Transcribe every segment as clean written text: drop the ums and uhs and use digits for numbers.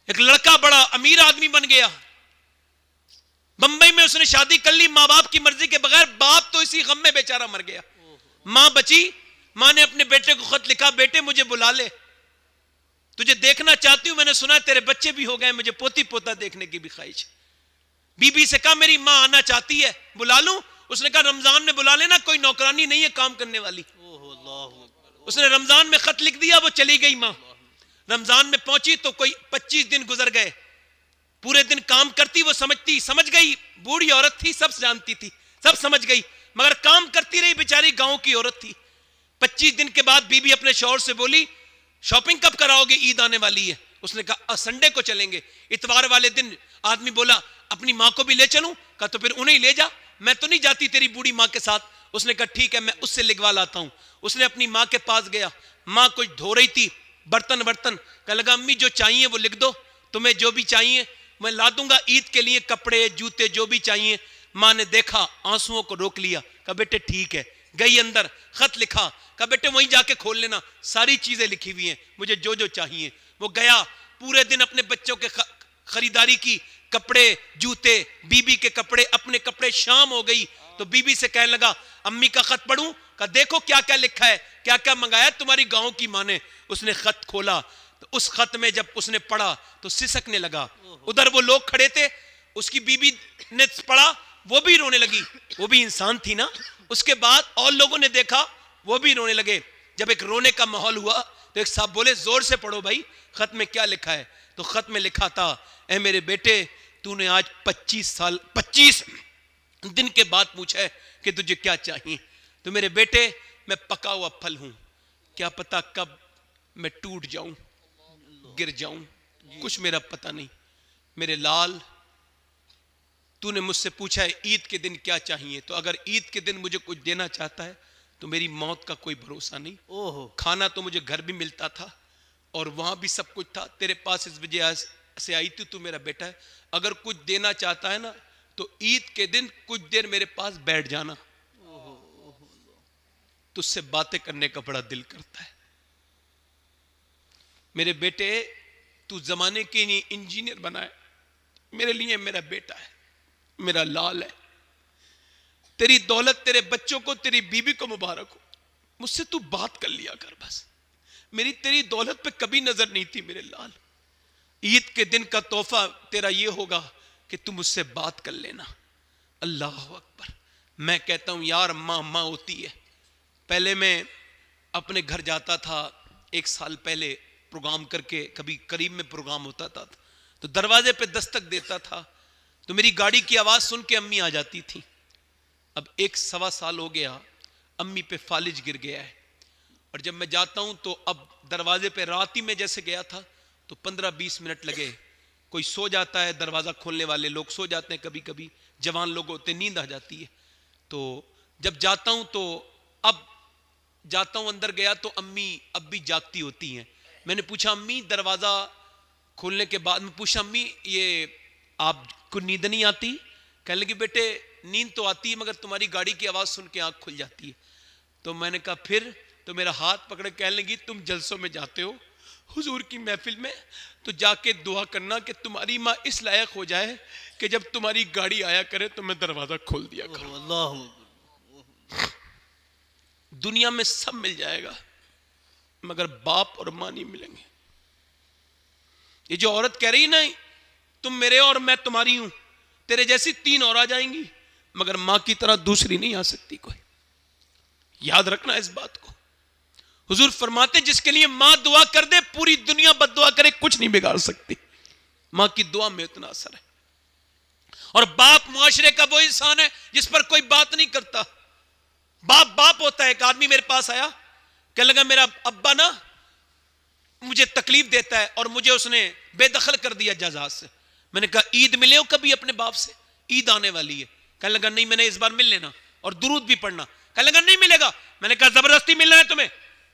एक लड़का बड़ा अमीर आदमी बन गया, बंबई में उसने शादी कर ली मां बाप की मर्जी के बगैर। बाप तो इसी गम में बेचारा मर गया। मां बची, मां ने अपने बेटे को खत लिखा, बेटे मुझे बुला ले, तुझे देखना चाहती हूं, मैंने सुना तेरे बच्चे भी हो गए, मुझे पोती पोता देखने की भी ख्वाहिश। बीबी से कहा मेरी मां आना चाहती है, बुला लूं? उसने कहा रमजान में बुला लेना, कोई नौकरानी नहीं है काम करने वाली। उसने रमजान में खत लिख दिया, वो चली गई मां। रमजान में पहुंची तो कोई 25 दिन गुजर गए, पूरे दिन काम करती, वो समझ गई, बूढ़ी औरत थी, सब जानती थी, सब समझ गई, मगर काम करती रही, बेचारी गांव की औरत थी। 25 दिन के बाद बीबी अपने शौहर से बोली शॉपिंग कब कराओगे, ईद आने वाली है। उसने कहा संडे को चलेंगे। इतवार वाले दिन आदमी बोला अपनी मां को भी ले चलूं? कहा तो फिर उन्हें ले जा, मैं तो नहीं जाती तेरी बूढ़ी मां के साथ। उसने कहा ठीक है, मैं उससे लिखवा लाता हूं। उसने अपनी मां के पास गया, मां कुछ धो रही थी बर्तन, कहने लगा अम्मी जो चाहिए वो लिख दो, तुम्हें जो भी चाहिए मैं ला दूंगा, ईद के लिए कपड़े जूते जो भी चाहिए। मां ने देखा, आंसुओं को रोक लिया, कहा बेटे ठीक है। गई अंदर, खत लिखा, कहा बेटे वहीं जाके खोल लेना, सारी चीजें लिखी हुई हैं, मुझे जो जो चाहिए। वो गया, पूरे दिन अपने बच्चों के खरीदारी की, कपड़े जूते, बीबी के कपड़े, अपने कपड़े। शाम हो गई तो बीबी से कहने लगा अम्मी का खत पढ़ूं? कहा देखो क्या क्या लिखा है, क्या क्या मंगाया तुम्हारी गांव की मां ने। उसने खत खोला तो उस खत में जब उसने पढ़ा तो सिसकने लगा। उधर वो लोग खड़े थे, उसकी बीबी ने पढ़ा, वो भी रोने लगी, वो भी इंसान थी ना। उसके बाद और लोगों ने देखा, वो भी रोने लगे। जब एक रोने का माहौल हुआ तो एक साहब बोले जोर से पढ़ो भाई, खत में क्या लिखा है। तो खत में लिखा था, ए मेरे बेटे तूने आज 25 दिन के बाद पूछा है कि तुझे क्या चाहिए। तो मेरे बेटे मैं पका हुआ फल हूं, क्या पता कब मैं टूट जाऊं, गिर जाऊं, कुछ मेरा पता नहीं। मेरे लाल तूने मुझसे पूछा है ईद के दिन क्या चाहिए, तो अगर ईद के दिन मुझे कुछ देना चाहता है तो मेरी मौत का कोई भरोसा नहीं। ओहो, खाना तो मुझे घर भी मिलता था और वहां भी सब कुछ था, तेरे पास इस वजह से आई थी, तू मेरा बेटा है। अगर कुछ देना चाहता है ना तो ईद के दिन कुछ देर मेरे पास बैठ जाना, तुझसे बातें करने का बड़ा दिल करता है। मेरे बेटे तू जमाने के लिए इंजीनियर बना है, मेरे लिए मेरा बेटा है, मेरा लाल है। तेरी दौलत तेरे बच्चों को, तेरी बीबी को मुबारक हो, मुझसे तू बात कर लिया कर बस। मेरी तेरी दौलत पे कभी नजर नहीं थी मेरे लाल। ईद के दिन का तोहफा तेरा ये होगा कि तू मुझसे बात कर लेना। अल्लाह अकबर। मैं कहता हूं यार मां मां होती है। पहले मैं अपने घर जाता था, 1 साल पहले प्रोग्राम करके, कभी करीब में प्रोग्राम होता था तो दरवाजे पे दस्तक देता था तो मेरी गाड़ी की आवाज सुन के अम्मी आ जाती थी। अब 1-1.25 साल हो गया, अम्मी पे फालिज गिर गया है और जब मैं जाता हूं तो अब दरवाजे पे रात ही में जैसे गया था तो 15-20 मिनट लगे। कोई सो जाता है, दरवाजा खोलने वाले लोग सो जाते हैं, कभी कभी जवान लोग होते, नींद आ जाती है। तो जब जाता हूं तो अब जाता हूं, अंदर गया तो अम्मी अब भी जागती होती हैं। मैंने पूछा अम्मी, दरवाजा खोलने के बाद मैं पूछा अम्मी ये आपको नींद नहीं आती? कहने लगी बेटे नींद तो आती है मगर तुम्हारी गाड़ी की आवाज सुन के आंख खुल जाती है। तो मैंने कहा फिर? तो मेरा हाथ पकड़े कहने लगी तुम जलसों में जाते हो हुजूर की महफिल में, तो जाके दुआ करना कि तुम्हारी माँ इस लायक हो जाए कि जब तुम्हारी गाड़ी आया करे तो मैं दरवाजा खोल दिया करूं। अल्लाह। दुनिया में सब मिल जाएगा मगर बाप और मां नहीं मिलेंगे। ये जो औरत कह रही ना तुम मेरे और मैं तुम्हारी हूं, तेरे जैसी 3 और आ जाएंगी मगर मां की तरह दूसरी नहीं आ सकती कोई। याद रखना इस बात को। हुजूर फरमाते जिसके लिए मां दुआ कर दे पूरी दुनिया बद्दुआ करे कुछ नहीं बिगाड़ सकती। मां की दुआ में इतना असर है। और बाप मुआशरे का वो इंसान है जिस पर कोई बात नहीं करता। बाप होता है। एक आदमी मेरे पास आया, कहने लगा मेरा अब्बा ना मुझे तकलीफ देता है और मुझे उसने बेदखल कर दिया जजाज से। मैंने कहा ईद मिले हो कभी अपने बाप से? ईद आने वाली है। कहने लगा नहीं, मैंने इस बार मिल लेना और दुरूद भी पढ़ना। कहने लगा नहीं मिलेगा। मैंने कहा जबरदस्ती मिलना है तुम्हें?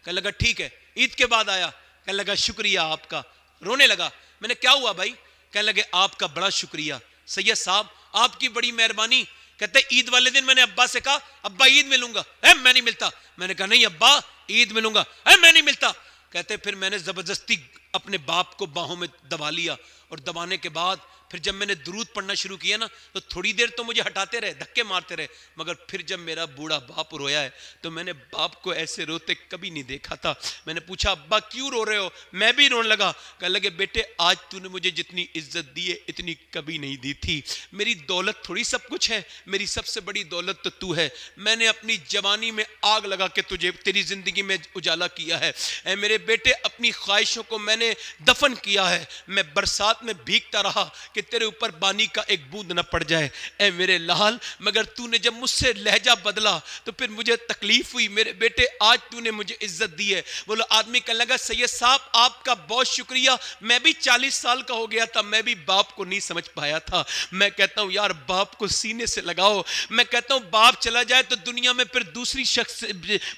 कहने लगा ठीक है। ईद के बाद आया, कहने लगा शुक्रिया आपका। रोने लगा। मैंने क्या हुआ भाई? कहने लगे आपका बड़ा शुक्रिया सैयद साहब, आपकी बड़ी मेहरबानी। कहते ईद वाले दिन मैंने अब्बा से कहा अब्बा ईद मिलूंगा, मैं नहीं मिलता। मैंने कहा नहीं अब्बा ईद मिलूंगा, मैं नहीं मिलता। कहते फिर मैंने जबरदस्ती अपने बाप को बाहों में दबा लिया, और दबाने के बाद फिर जब मैंने दुरूद पढ़ना शुरू किया ना, तो थोड़ी देर तो मुझे हटाते रहे, धक्के मारते रहे, मगर फिर जब मेरा बूढ़ा बाप रोया है तो मैंने बाप को ऐसे रोते कभी नहीं देखा था। मैंने पूछा, अब्बा क्यों रो रहे हो? मैं भी रोने लगा। कहने लगे, बेटे आज तूने मुझे जितनी इज्जत दी है इतनी कभी नहीं दी थी। मेरी दौलत थोड़ी सब कुछ है, मेरी सबसे बड़ी दौलत तो तू है। मैंने अपनी जवानी में आग लगा के तुझे तेरी जिंदगी में उजाला किया है। ऐ मेरे बेटे, अपनी ख्वाहिशों को मैंने दफन किया है। मैं बरसात में भीगता रहा कि तेरे ऊपर पानी का एक बूंद न पड़ जाए। ऐ मेरे लाल, मगर तूने जब मुझसे लहजा बदला तो फिर मुझे तकलीफ हुई। मेरे बेटे, आज तूने मुझे इज्जत दी है। बोलो, आदमी कहने लगा, सैयद साहब आपका बहुत शुक्रिया, मैं भी 40 साल का हो गया था, मैं भी बाप को नहीं समझ पाया था। मैं कहता हूं यार, बाप को सीने से लगाओ। मैं कहता हूं बाप चला जाए तो दुनिया में फिर दूसरी शख्स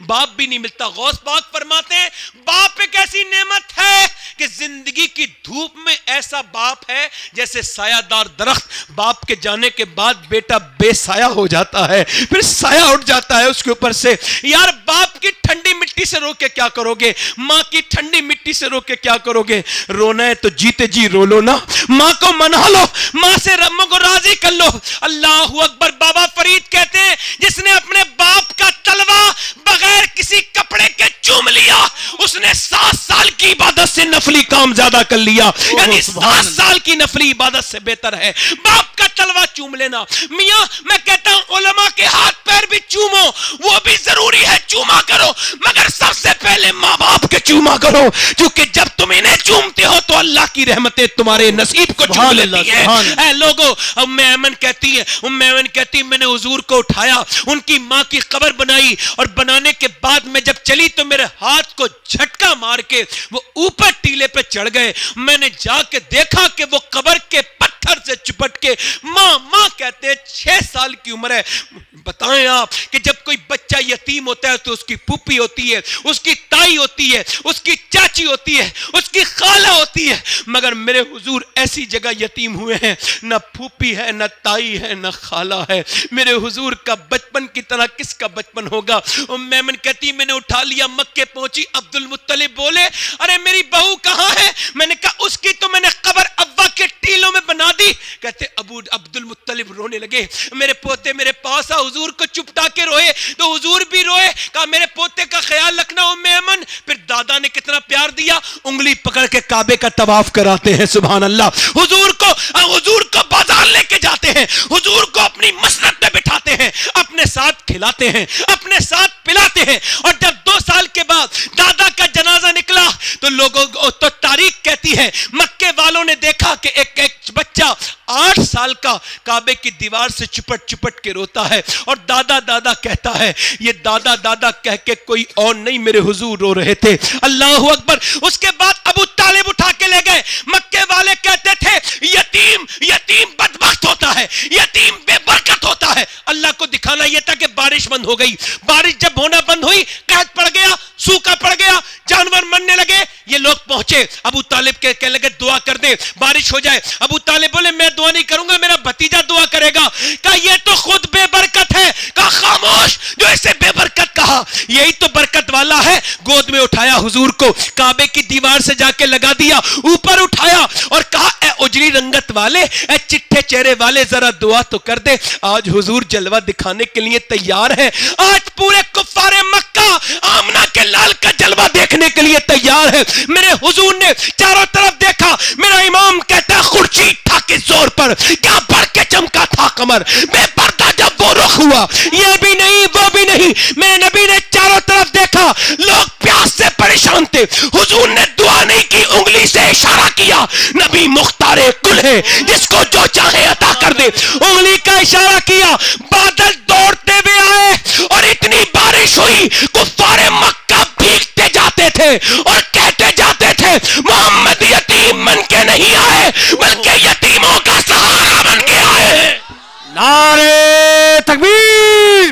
बाप भी नहीं मिलता। गौस पाक फरमाते हैं, बाप एक ऐसी नेमत है कि जिंदगी की धूप में ऐसा बाप है जैसे सायादार दरख्त। बाप के जाने के बाद बेटा बेसाया हो जाता है, फिर साया उठ जाता है उसके ऊपर से। यार, बाप की ठंडी मिट्टी से रो के क्या करोगे? मां की ठंडी मिट्टी से रो के क्या करोगे? रोना है तो जीते जी रो लो ना, मां को मना लो, मां से रब्बों को राजी कर लो। अल्लाहू अकबर। बाबा फरीद कहते हैं, जिसने अपने बाप का तलवा बगैर किसी कपड़े के चूम लिया, उसने 7 साल की इबादत से नफली काम ज्यादा कर लिया। यानी 7 साल की नफली इबादत से बेहतर है बाप का तलवा चूम लेना। मियां, मैं कहता हूं उलमा के हाथ पैर भी चूमो, वो भी जरूरी है, चूमा करो, मगर सबसे पहले मां बाप के चूमा करो, क्योंकि जब तुम इन्हें चूमते हो तो अल्लाह की रहमतें तुम्हारे नसीब को चूम लेती है। लोगों, उम्मे ऐमन कहती है, मैंने हुजूर को उठाया, उनकी मां की कब्र बनाई, और बनाने के बाद में जब चली तो मेरे हाथ को झटका मार के वो ऊपर टीले पे चढ़ गए। मैंने जाके देखा कि वो कब्र के पत्थर से चिपट के मां कहते हैं 6 साल की उम्र है। बताएं आप कि जब कोई बच्चा यतीम होता है तो उसकी पुप्पी होती है, उसकी ताई होती है, उसकी चाची होती है, उसकी खाला होती है, मगर मेरे हुजूर ऐसी जगह यतीम हुए हैं, ना फूफी है, ना ताई है, ना खाला है। मेरे हुजूर का बचपन की तरह किसका बचपन होगा? मैमन कहती, मैंने उठा लिया, मक्के पहुंची, अब्दुल मुत्तलिब बोले, अरे मेरी बहू कहां है? मैंने कहा, उसकी तो मैंने कब्र अब्बा के टीलों में बना दी। कहते अब्दुल मुत्तलिब रोने लगे, मेरे पोते मेरे पास आ, हुजूर को चुपटा के रोए तो हुजूर भी रोए। कहा, मेरे पोते का ख्याल रखना उम्मे ऐमन। फिर दादा ने कितना प्यार दिया, उंगली पकड़ के काबे का तवाफ कराते हैं। सुभान अल्लाह। हुजूर को बाजार लेके जाते हैं, हुजूर को अपनी मसनद पे बिठाते हैं, अपने साथ खिलाते हैं, अपने साथ पिलाते हैं। और जब 2 साल के बाद दादा का जनाजा निकला तो लोगों तो तारीख कहती है, मक्के वालों ने देखा कि एक बच्चा 8 साल का काबे की दीवार से चिपट के रोता है, और दादा दादा कहता है। ये दादा दादा कह के कोई और नहीं, मेरे हुजूर रो रहे थे। अल्लाहू अकबर। उसके बाद अबू तालिब उठा के ले गए। मक्के वाले कहते थे, यतीम बदबख्त होता है, यतीम बेबरकत होता है। अल्लाह को दिखाना यह था कि बारिश बंद हो गई। बारिश जब होना बंद हुई, कहत पड़ गया, सूखा पड़ गया, जानवर मरने लगे। ये लोग पहुंचे, अबू तालिब के कहने लगे, दुआ कर दे, बारिश हो जाए। अबू तालिब बोले, मैं दुआ नहीं करूंगा, मेरा भतीजा दुआ करेगा। कहा, ये तो खुद बेबरकत है। कहा, खामोश, जो इसे बेबरकत कहा, यही तो बरकत वाला है। गोद में उठाया हुजूर को, काबे की दीवार से जाके लगा दिया, ऊपर उठाया और कहा, ए उजली रंगत वाले, ए चिट्ठे चेहरे वाले, जरा दुआ तो कर दे। आज हुजूर जलवा दिखाने के लिए तैयार है। आज पूरे कुफ्फारे मक्का आमना के लाल का जलवा देखने के लिए तैयार है। मेरे हुजूर ने चारों तरफ देखा। मेरा इमाम कहता है, खुर्शीद था के जोर पर क्या बढ़ के चमका था कमर, बेपर्दा जब वो रुख हुआ, ये भी नहीं वो भी नहीं। मेरे नबी ने चारों तरफ देखा, लोग प्यास से परेशान थे। हुजूर ने दुआ नहीं की, उंगली से इशारा किया। नबी मुख्तारे कुल है, जिसको जो चाहे अता कर दे। उंगली का इशारा किया, बादल दौड़ते हुए आए और इतनी बारिश हुई, कुफ्फारे मक्का भीगते जाते थे और कहते जाते थे, मोहम्मद यतीम बन के नहीं आए, बल्कि यतीमों का सहारा बन के आए। नारे तकबीर।